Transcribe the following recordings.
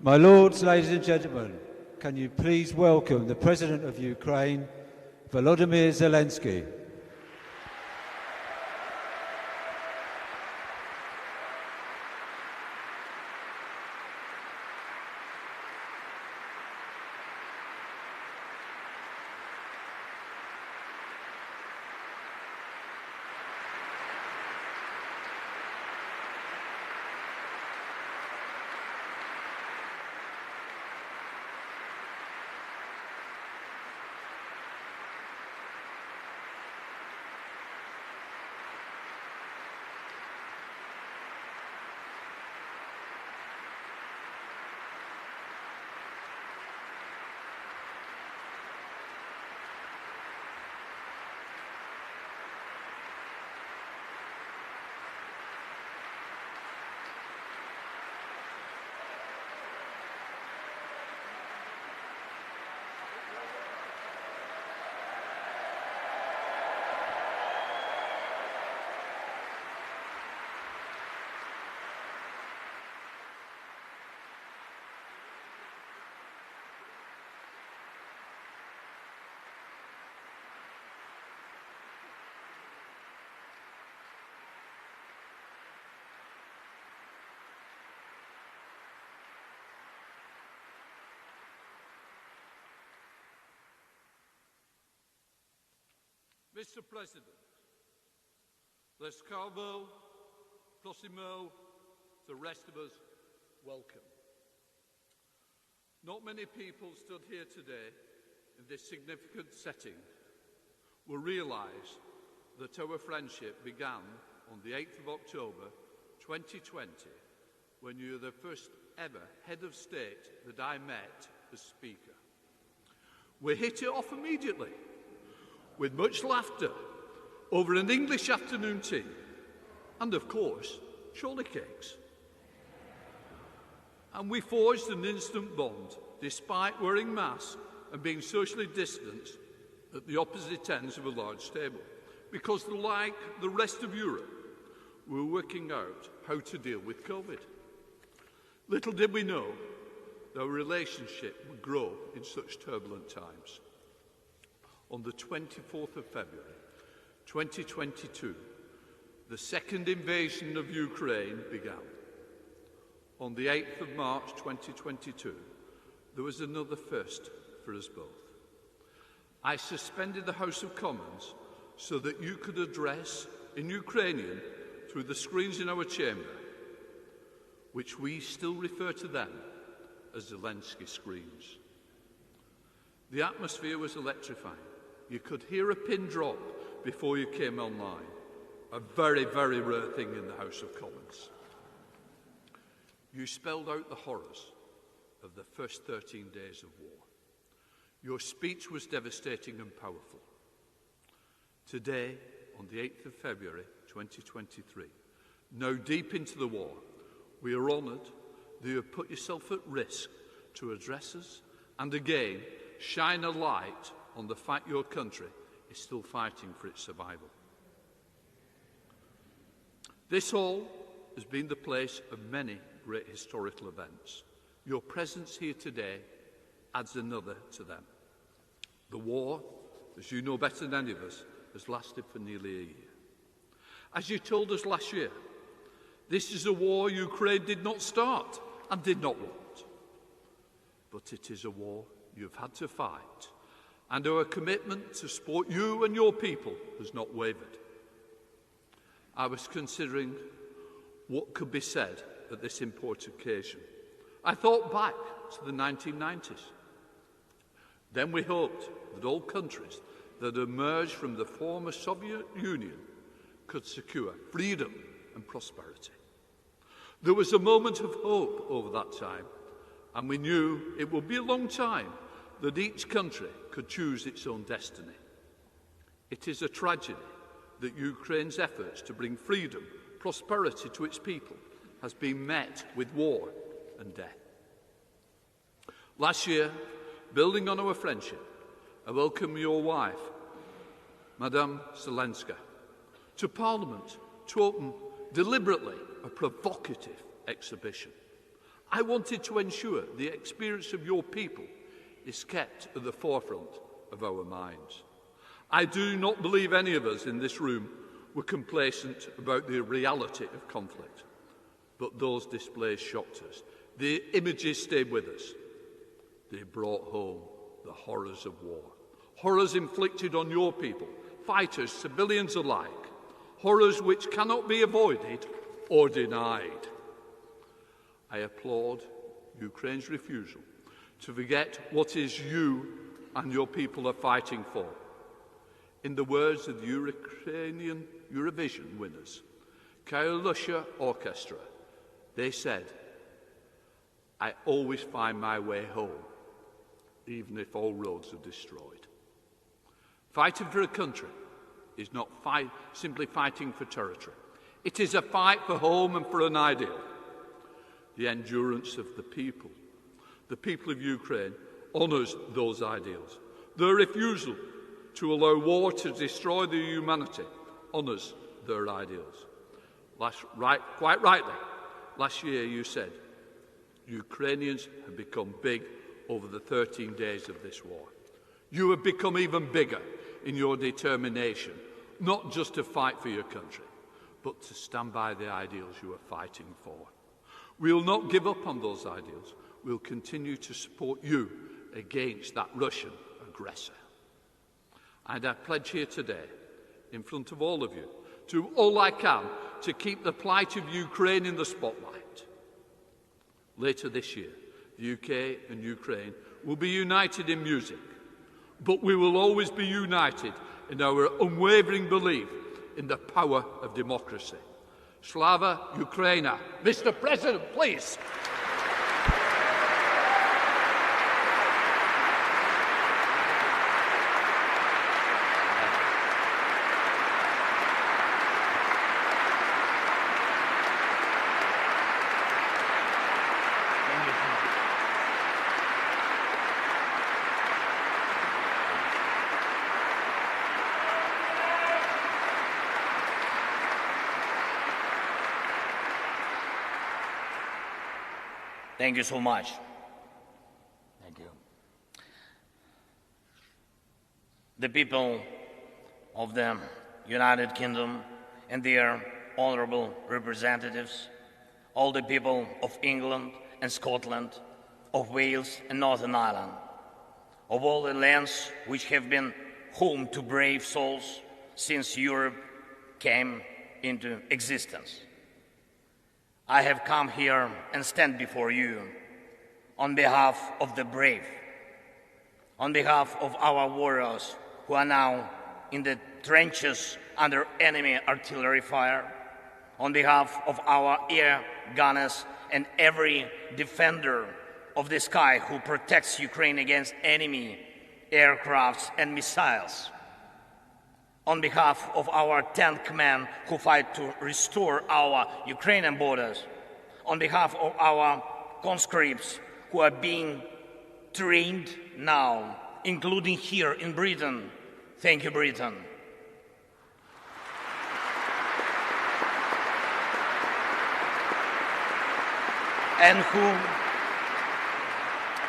My lords, ladies and gentlemen, can you please welcome the President of Ukraine, Volodymyr Zelenskyy. Mr. President, Zelenskyy, prosimy, the rest of us, welcome. Not many people stood here today in this significant setting will realise that our friendship began on the 8th of October 2020 when you were the first ever head of state that I met as Speaker. We hit it off immediately, with much laughter over an English afternoon tea and, of course, chocolate cakes. And we forged an instant bond, despite wearing masks and being socially distanced at the opposite ends of a large table, because like the rest of Europe, we were working out how to deal with COVID. Little did we know that our relationship would grow in such turbulent times. On the 24th of February 2022, the second invasion of Ukraine began. On the 8th of March 2022, there was another first for us both. I suspended the House of Commons so that you could address in Ukrainian through the screens in our chamber, which we still refer to them as Zelenskyy screens. The atmosphere was electrifying. You could hear a pin drop before you came online. A very, very rare thing in the House of Commons. You spelled out the horrors of the first 13 days of war. Your speech was devastating and powerful. Today, on the 8th of February 2023, now deep into the war, we are honoured that you have put yourself at risk to address us and again shine a light on the fact your country is still fighting for its survival. This hall has been the place of many great historical events. Your presence here today adds another to them. The war, as you know better than any of us, has lasted for nearly a year. As you told us last year, this is a war Ukraine did not start and did not want. But it is a war you've had to fight, and our commitment to support you and your people has not wavered. I was considering what could be said at this important occasion. I thought back to the 1990s. Then we hoped that all countries that emerged from the former Soviet Union could secure freedom and prosperity. There was a moment of hope over that time, and we knew it would be a long time that each country could choose its own destiny. It is a tragedy that Ukraine's efforts to bring freedom, prosperity to its people has been met with war and death. Last year, building on our friendship, I welcome your wife, Madame Zelenskyy, to Parliament to open deliberately a provocative exhibition. I wanted to ensure the experience of your people is kept at the forefront of our minds. I do not believe any of us in this room were complacent about the reality of conflict, but those displays shocked us. The images stayed with us. They brought home the horrors of war. Horrors inflicted on your people, fighters, civilians alike. Horrors which cannot be avoided or denied. I applaud Ukraine's refusal to forget what is you and your people are fighting for. In the words of the Ukrainian Eurovision winners, Kalusha Orchestra, they said, "I always find my way home, even if all roads are destroyed." Fighting for a country is not simply fighting for territory. It is a fight for home and for an ideal. The endurance of the people of Ukraine, honours those ideals. Their refusal to allow war to destroy their humanity honours their ideals. Quite rightly, last year you said, Ukrainians have become big over the 13 days of this war. You have become even bigger in your determination, not just to fight for your country, but to stand by the ideals you are fighting for. We will not give up on those ideals. We will continue to support you against that Russian aggressor. And I pledge here today, in front of all of you, to do all I can to keep the plight of Ukraine in the spotlight. Later this year, the UK and Ukraine will be united in music, but we will always be united in our unwavering belief in the power of democracy. Slava Ukraina. Mr. President, please. Thank you so much. Thank you. The people of the United Kingdom and their honourable representatives, all the people of England and Scotland, of Wales and Northern Ireland, of all the lands which have been home to brave souls since Europe came into existence. I have come here and stand before you on behalf of the brave, on behalf of our warriors who are now in the trenches under enemy artillery fire, on behalf of our air gunners and every defender of the sky who protects Ukraine against enemy aircrafts and missiles, on behalf of our tank men who fight to restore our Ukrainian borders, on behalf of our conscripts who are being trained now, including here in Britain. Thank you, Britain.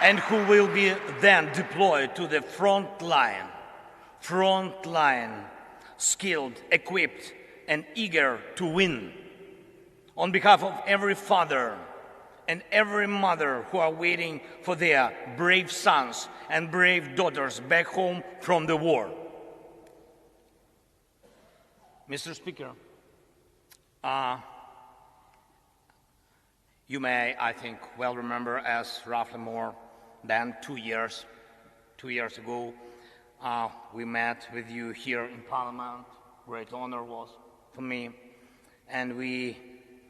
And who will be then deployed to the front line, skilled, equipped, and eager to win. On behalf of every father and every mother who are waiting for their brave sons and brave daughters back home from the war. Mr. Speaker, you may, I think, well remember as roughly more than 2 years ago, we met with you here in Parliament. Great honor was for me. And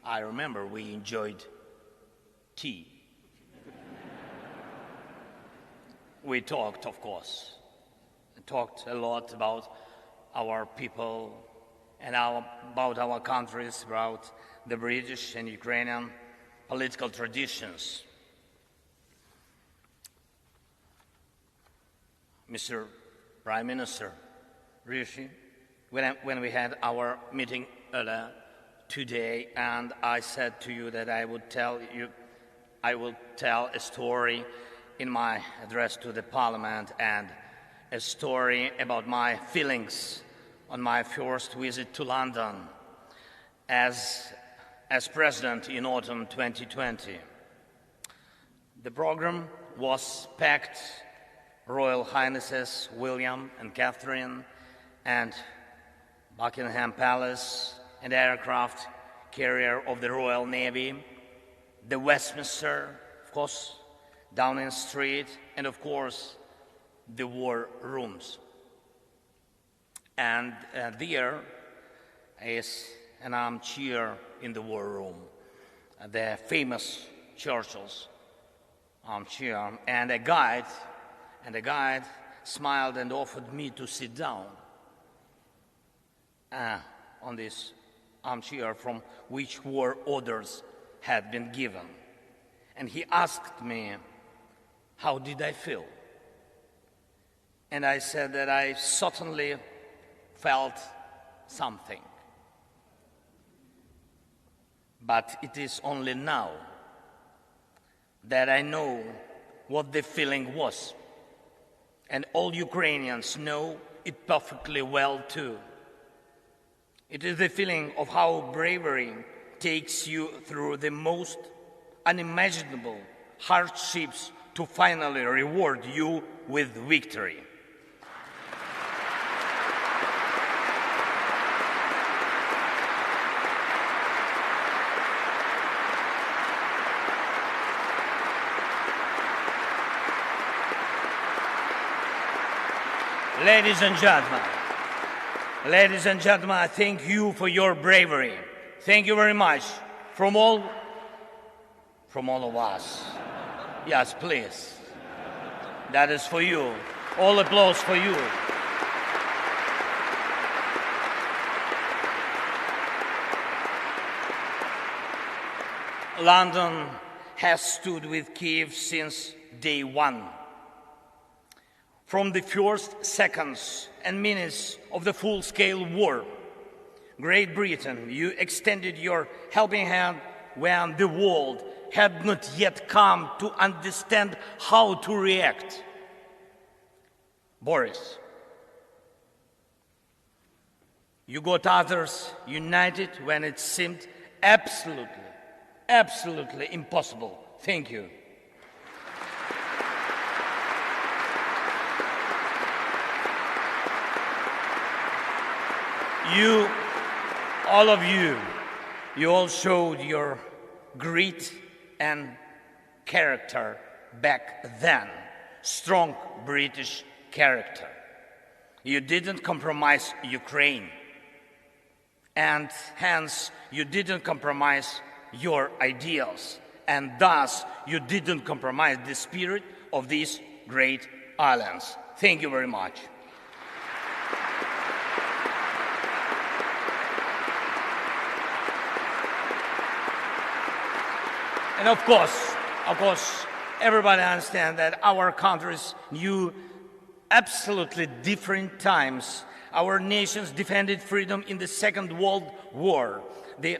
I remember we enjoyed tea. We talked, of course. We talked a lot about our people and about our countries, about the British and Ukrainian political traditions. Mr. Prime Minister Rishi, when we had our meeting today, and I said to you that I would tell you I will tell a story in my address to the Parliament, and a story about my feelings on my first visit to London as President in autumn 2020. The program was packed. Royal Highnesses William and Catherine, and Buckingham Palace, and aircraft carrier of the Royal Navy, the Westminster, of course, Downing Street, and of course, the war rooms. And there is an armchair in the war room, the famous Churchill's armchair, and a guide smiled and offered me to sit down on this armchair from which war orders had been given. And he asked me, how did I feel? And I said that I certainly felt something. But it is only now that I know what the feeling was. And all Ukrainians know it perfectly well too. It is the feeling of how bravery takes you through the most unimaginable hardships to finally reward you with victory. Ladies and gentlemen, I thank you for your bravery. Thank you very much from all of us. Yes, please. That is for you. All applause for you. London has stood with Kiev since day one. From the first seconds and minutes of the full-scale war, Great Britain, you extended your helping hand when the world had not yet come to understand how to react. Boris, you got others united when it seemed absolutely impossible. Thank you. All of you all showed your grit and character back then, strong British character. You didn't compromise Ukraine, and hence you didn't compromise your ideals, and thus you didn't compromise the spirit of these great islands. Thank you very much. And of course, everybody understands that our countries knew absolutely different times. Our nations defended freedom in the Second World War. The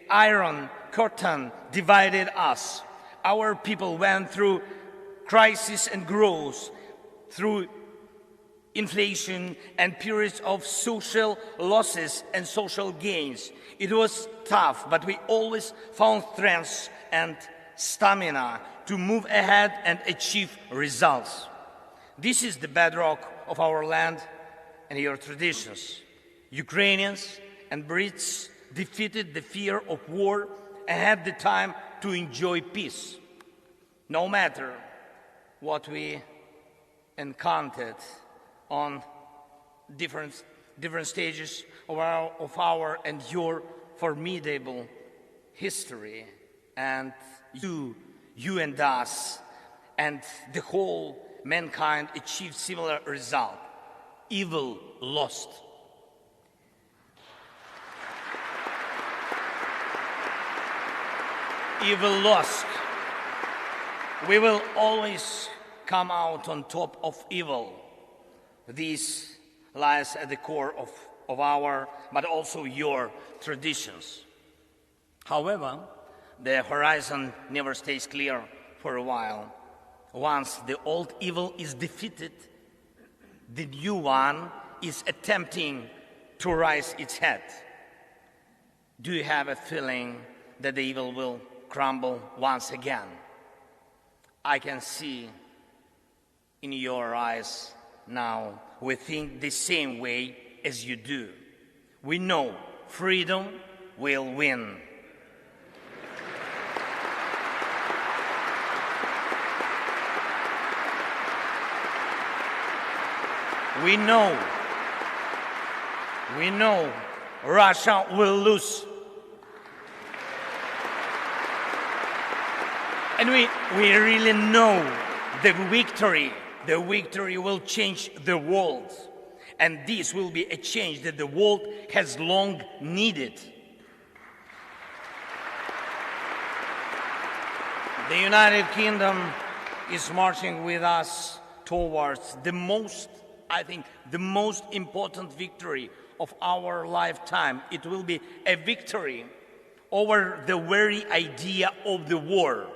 Iron Curtain divided us. Our people went through crisis and growth, through inflation and periods of social losses and social gains. It was tough, but we always found strength and stamina to move ahead and achieve results. This is the bedrock of our land and your traditions. Ukrainians and Brits defeated the fear of war and had the time to enjoy peace. No matter what we encountered on different stages of our and your formidable history, and you and us and the whole mankind achieved similar result. Evil lost. Evil lost. We will always come out on top of evil. This lies at the core of our, but also your traditions. However, The horizon never stays clear for a while. Once the old evil is defeated, the new one is attempting to rise its head. Do you have a feeling that the evil will crumble once again? I can see in your eyes now we think the same way as you do. We know freedom will win. We know Russia will lose. And we really know the victory will change the world. And this will be a change that the world has long needed. The United Kingdom is marching with us towards the most important victory of our lifetime. It will be a victory over the very idea of the war.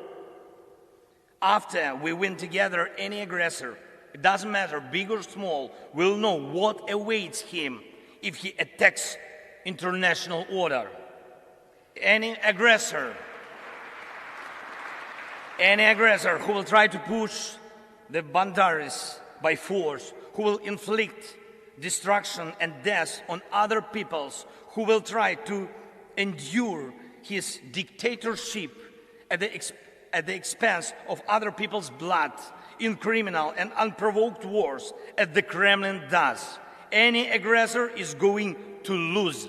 After we win together, any aggressor, it doesn't matter, big or small, will know what awaits him if he attacks international order. Any aggressor who will try to push the boundaries by force, who will inflict destruction and death on other peoples, who will try to endure his dictatorship at the expense of other people's blood in criminal and unprovoked wars, as the Kremlin does. Any aggressor is going to lose.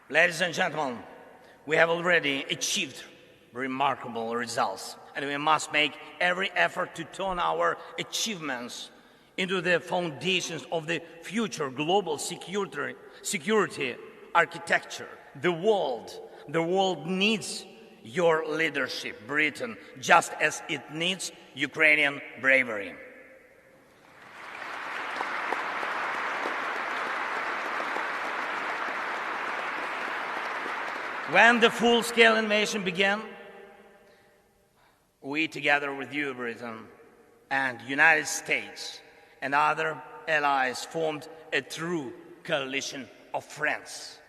Ladies and gentlemen, we have already achieved remarkable results, and we must make every effort to turn our achievements into the foundations of the future global security architecture. The world needs your leadership, Britain, just as it needs Ukrainian bravery. When the full-scale invasion began, we, together with you, Britain, and United States and other allies, formed a true coalition of friends.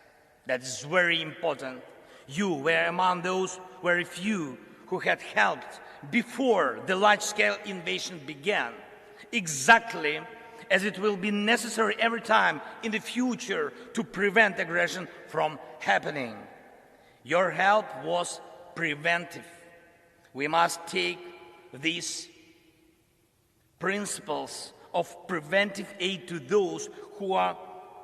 That is very important. You were among those very few who had helped before the large-scale invasion began, exactly as it will be necessary every time in the future to prevent aggression from happening. Your help was preventive. We must take these principles of preventive aid to those who are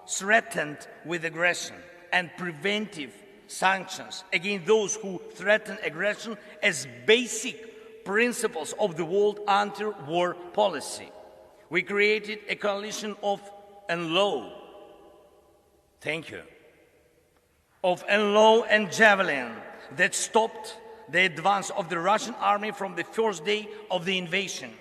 threatened with aggression, and preventive sanctions against those who threaten aggression as basic principles of the world anti-war policy. We created a coalition of NLAW. Thank you. Of NLAW and Javelin that stopped the advance of the Russian army from the first day of the invasion.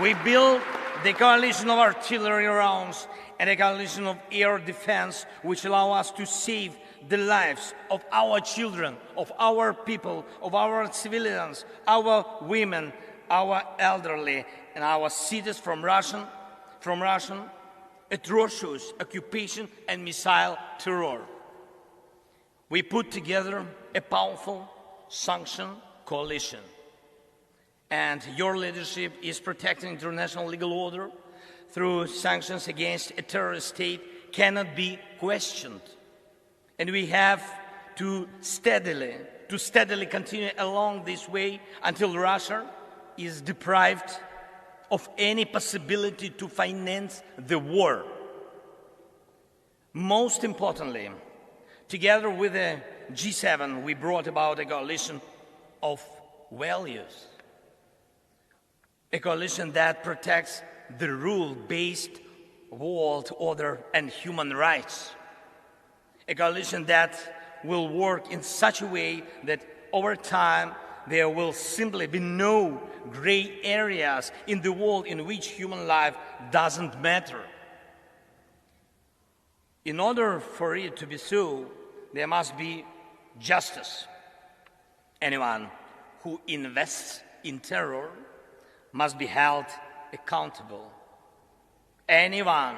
We built the coalition of artillery rounds and a coalition of air defense, which allow us to save the lives of our children, of our people, of our civilians, our women, our elderly, and our cities from Russian atrocious occupation and missile terror. We put together a powerful sanction coalition, and your leadership is protecting international legal order through sanctions against a terrorist state cannot be questioned. And we have to steadily continue along this way until Russia is deprived of any possibility to finance the war. Most importantly, together with the G7, we brought about a coalition of values, a coalition that protects the rule-based world order and human rights, a coalition that will work in such a way that over time there will simply be no gray areas in the world in which human life doesn't matter. In order for it to be so, there must be justice. Anyone who invests in terror must be held accountable. Anyone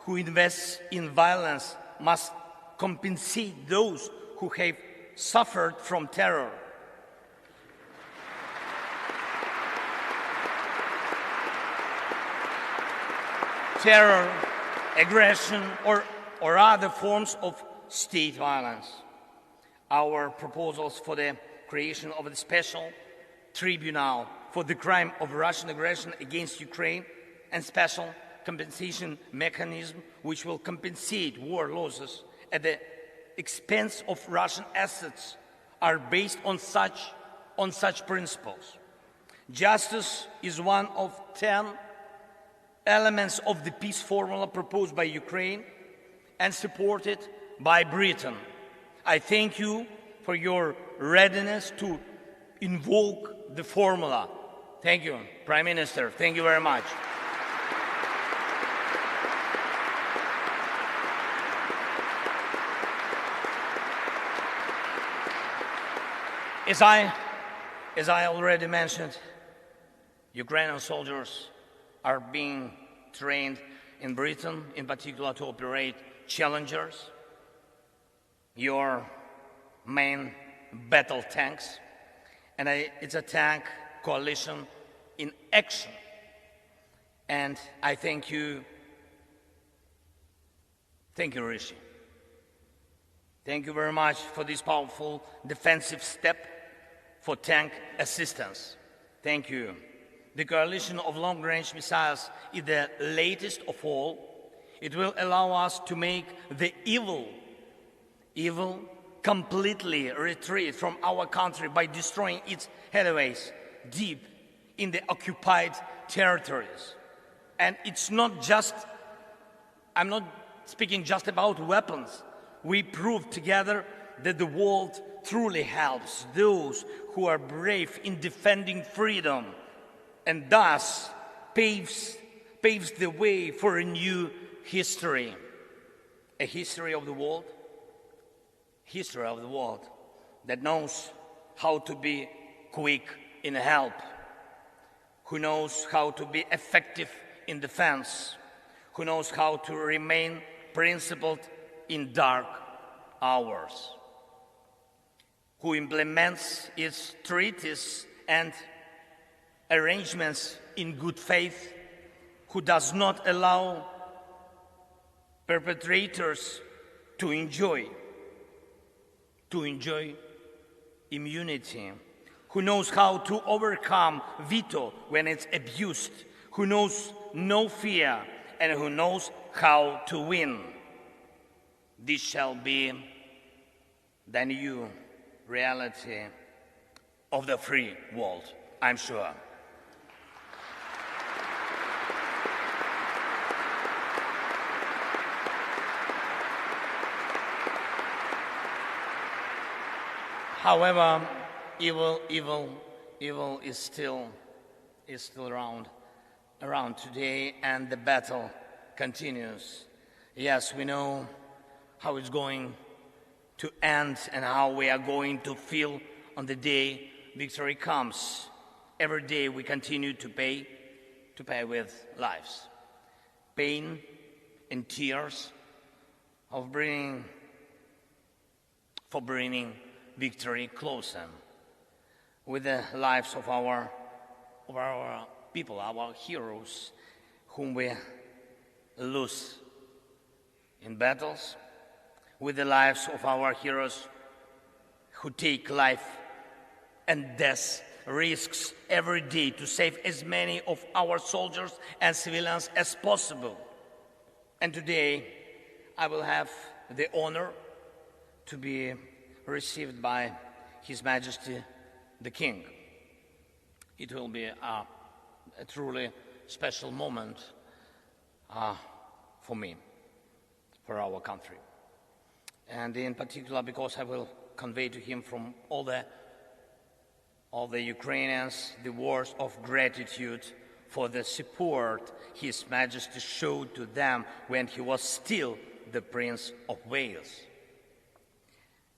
who invests in violence must compensate those who have suffered from terror. Terror, aggression, or other forms of state violence. Our proposals for the creation of a special tribunal for the crime of Russian aggression against Ukraine and special compensation mechanism which will compensate war losses at the expense of Russian assets are based on such principles. Justice is one of 10 elements of the peace formula proposed by Ukraine and supported by Britain. I thank you for your readiness to invoke the formula. Thank you, Prime Minister. Thank you very much. As I already mentioned, Ukrainian soldiers are being trained in Britain, in particular to operate Challengers, your main battle tanks, and it's a tank coalition in action. And I thank you, Rishi. Thank you very much for this powerful defensive step for tank assistance. Thank you. The coalition of long-range missiles is the latest of all. It will allow us to make the evil completely retreat from our country by destroying its headways deep in the occupied territories. And it's not just, I'm not speaking just about weapons. We proved together that the world truly helps those who are brave in defending freedom, and thus paves the way for a new history. A history of the world that knows how to be quick in help, who knows how to be effective in defense, who knows how to remain principled in dark hours, who implements its treaties and arrangements in good faith, who does not allow perpetrators to enjoy immunity, who knows how to overcome veto when it's abused, who knows no fear, and who knows how to win. This shall be the new reality of the free world, I'm sure. However, evil is still around today, and the battle continues. Yes, we know how it's going to end and how we are going to feel on the day victory comes. Every day we continue to pay with lives, pain and tears for bringing victory closer, with the lives of our people, our heroes, whom we lose in battles, with the lives of our heroes who take life and death risks every day to save as many of our soldiers and civilians as possible. And today I will have the honor to be received by His Majesty the King. It will be a truly special moment for me, for our country. and in particular because I will convey to him from all the Ukrainians the words of gratitude for the support His Majesty showed to them when he was still the Prince of Wales.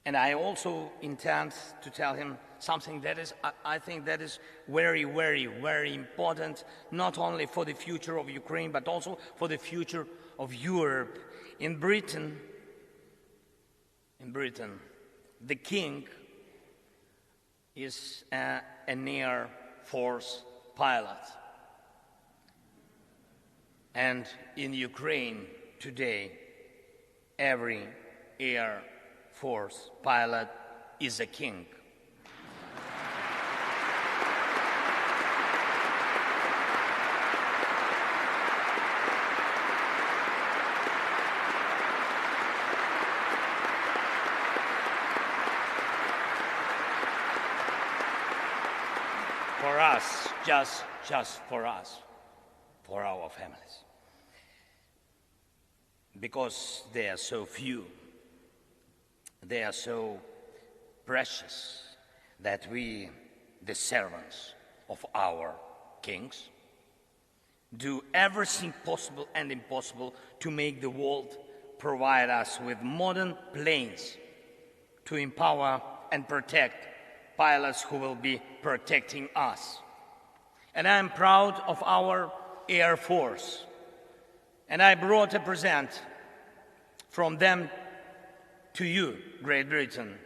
And I also intend to tell him something that is, I think that is very, very, very important, not only for the future of Ukraine, but also for the future of Europe. In Britain, the king is an Air Force pilot. And in Ukraine today, every Air Force pilot is a king. For us, just for us, for our families. Because they are so few, they are so precious that we, the servants of our kings, do everything possible and impossible to make the world provide us with modern planes to empower and protect pilots who will be protecting us. And I am proud of our Air Force. And I brought a present from them to you, Great Britain.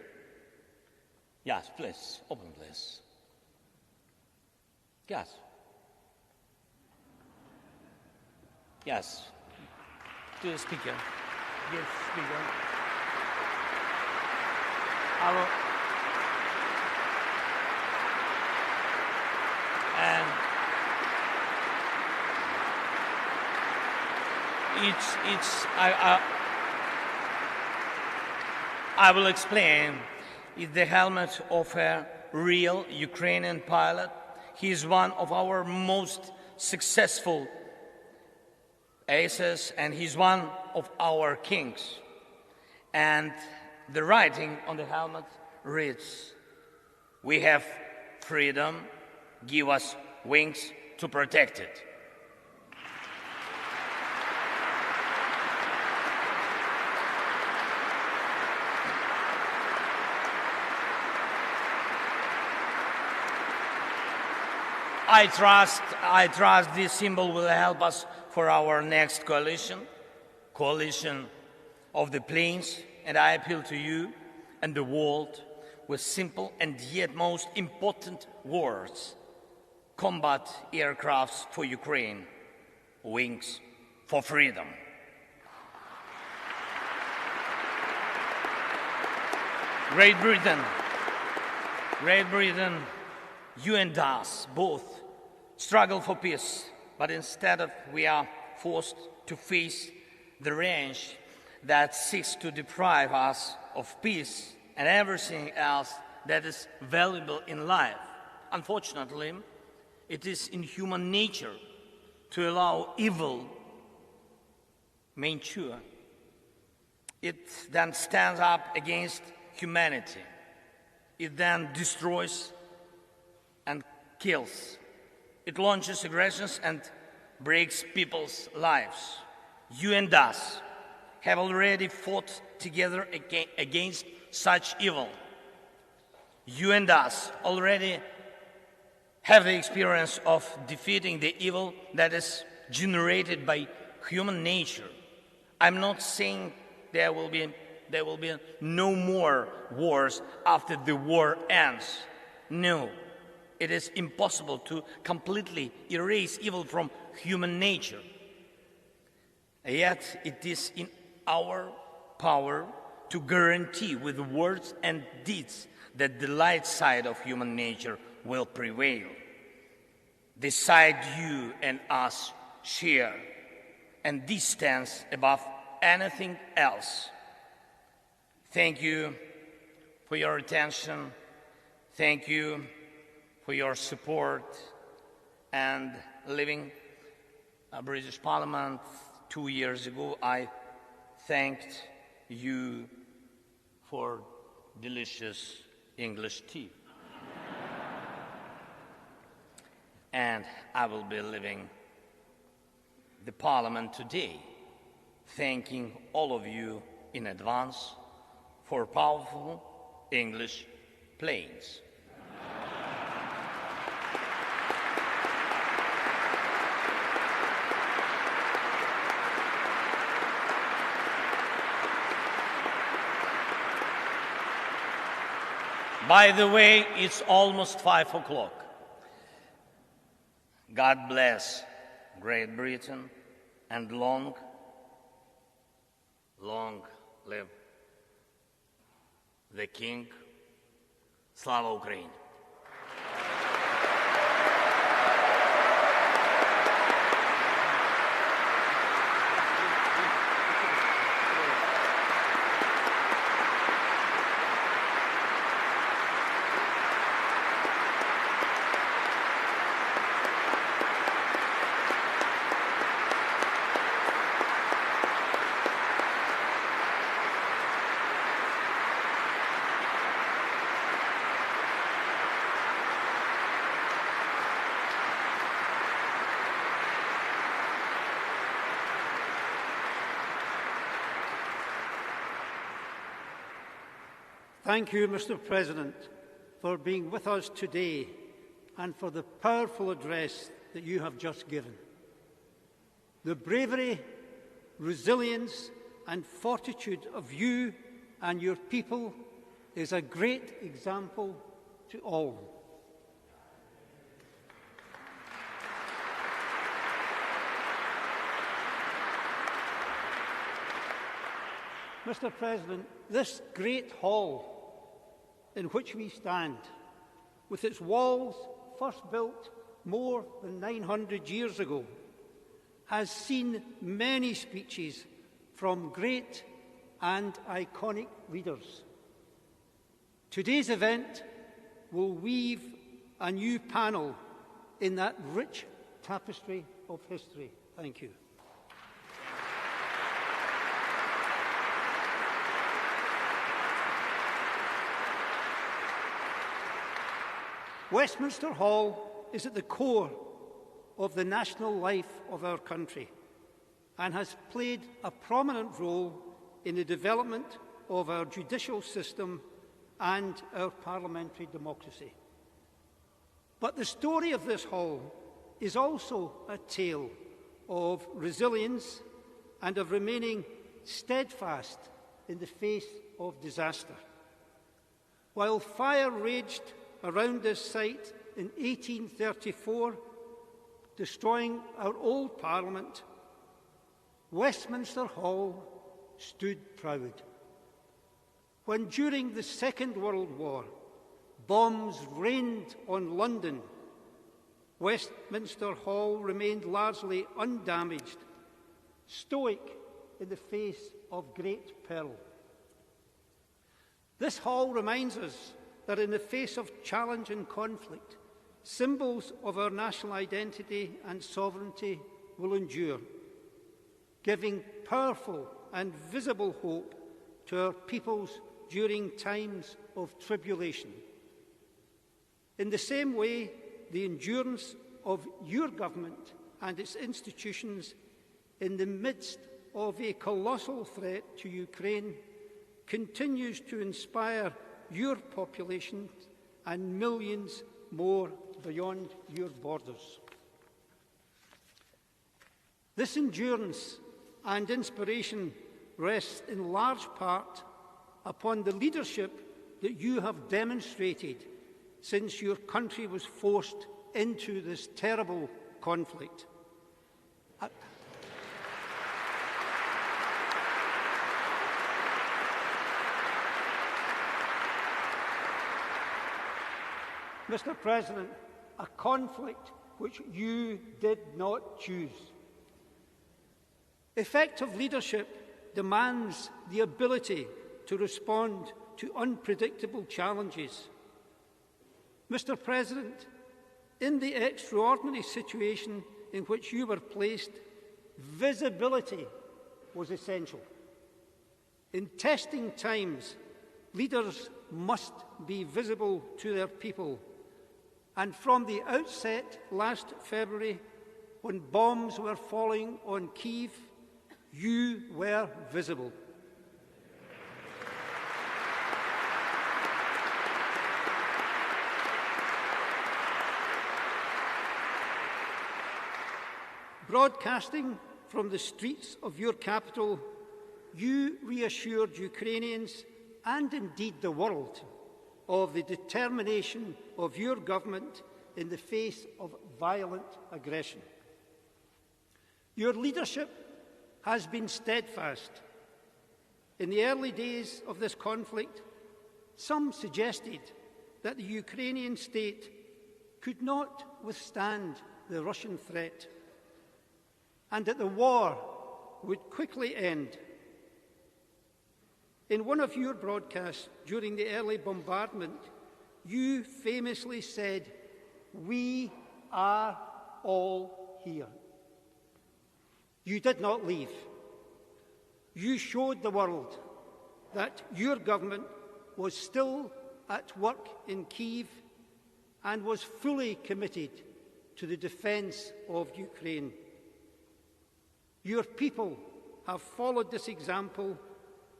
Yes, please, open please. Yes. Yes. To the speaker. Yes, speaker. I will. And I will explain. It's the helmet of a real Ukrainian pilot. He is one of our most successful aces, and he's one of our kings. And the writing on the helmet reads, "We have freedom, give us wings to protect it." I trust this symbol will help us for our next coalition of the planes, and I appeal to you and the world with simple and yet most important words: combat aircrafts for Ukraine, wings for freedom. Great Britain, you and us both struggle for peace, but instead of we are forced to face the range that seeks to deprive us of peace and everything else that is valuable in life. Unfortunately, it is in human nature to allow evil mature. It then stands up against humanity. It then destroys and kills. It launches aggressions and breaks people's lives. You and us have already fought together against such evil. You and us already have the experience of defeating the evil that is generated by human nature. I'm not saying there will be no more wars after the war ends. No. It is impossible to completely erase evil from human nature. Yet it is in our power to guarantee with words and deeds that the light side of human nature will prevail. The side you and us share, and this stands above anything else. Thank you for your attention. Thank you for your support. And leaving a British Parliament 2 years ago, I thanked you for delicious English tea. And I will be leaving the Parliament today thanking all of you in advance for powerful English planes. By the way, it's almost 5 o'clock. God bless Great Britain and long live the King. Slava Ukraini! Thank you, Mr. President, for being with us today and for the powerful address that you have just given. The bravery, resilience and fortitude of you and your people is a great example to all. Mr. President, this great hall in which we stand, with its walls first built more than 900 years ago, has seen many speeches from great and iconic leaders. Today's event will weave a new panel in that rich tapestry of history. Thank you. Westminster Hall is at the core of the national life of our country and has played a prominent role in the development of our judicial system and our parliamentary democracy. But the story of this hall is also a tale of resilience and of remaining steadfast in the face of disaster. While fire raged around this site in 1834, destroying our old Parliament, Westminster Hall stood proud. When during the Second World War, bombs rained on London, Westminster Hall remained largely undamaged, stoic in the face of great peril. This hall reminds us that in the face of challenge and conflict, symbols of our national identity and sovereignty will endure, giving powerful and visible hope to our peoples during times of tribulation. In the same way, the endurance of your government and its institutions in the midst of a colossal threat to Ukraine continues to inspire your population and millions more beyond your borders. This endurance and inspiration rests in large part upon the leadership that you have demonstrated since your country was forced into this terrible conflict. Mr. President, a conflict which you did not choose. Effective leadership demands the ability to respond to unpredictable challenges. Mr. President, in the extraordinary situation in which you were placed, visibility was essential. In testing times, Leaders must be visible to their people. And from the outset last February, when bombs were falling on Kyiv, you were visible. Broadcasting from the streets of your capital, you reassured Ukrainians and indeed the world of the determination of your government in the face of violent aggression. Your leadership has been steadfast. In the early days of this conflict, some suggested that the Ukrainian state could not withstand the Russian threat and that the war would quickly end. In one of your broadcasts during the early bombardment, you famously said, "We are all here." You did not leave. You showed the world that your government was still at work in Kyiv and was fully committed to the defence of Ukraine. Your people have followed this example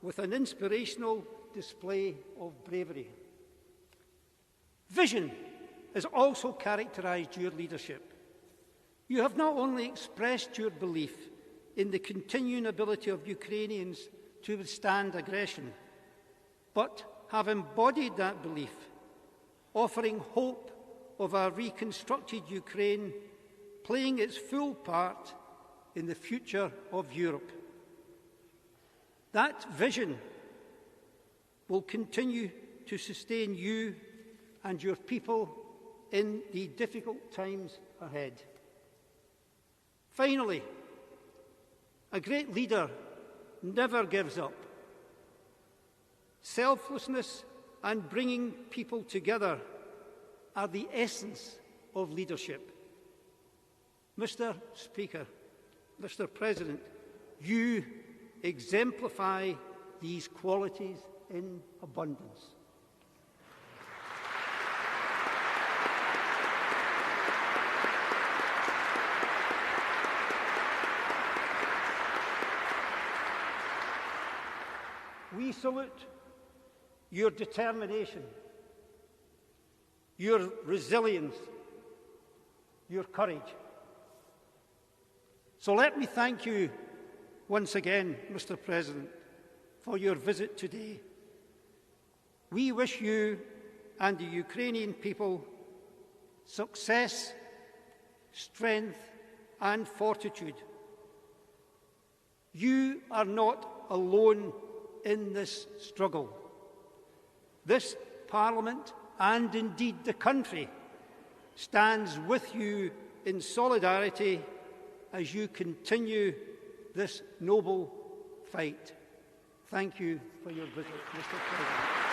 with an inspirational display of bravery. Vision has also characterised your leadership. You have not only expressed your belief in the continuing ability of Ukrainians to withstand aggression, but have embodied that belief, offering hope of a reconstructed Ukraine playing its full part in the future of Europe. That vision will continue to sustain you and your people in the difficult times ahead. Finally, a great leader never gives up. Selflessness and bringing people together are the essence of leadership. Mr. Speaker, Mr. President, you exemplify these qualities in abundance. We salute your determination, your resilience, your courage. So let me thank you once again, Mr. President, for your visit today. We wish you and the Ukrainian people success, strength, and fortitude. You are not alone in this struggle. This Parliament, and indeed the country, stands with you in solidarity as you continue this noble fight. Thank you for your visit, Mr. President.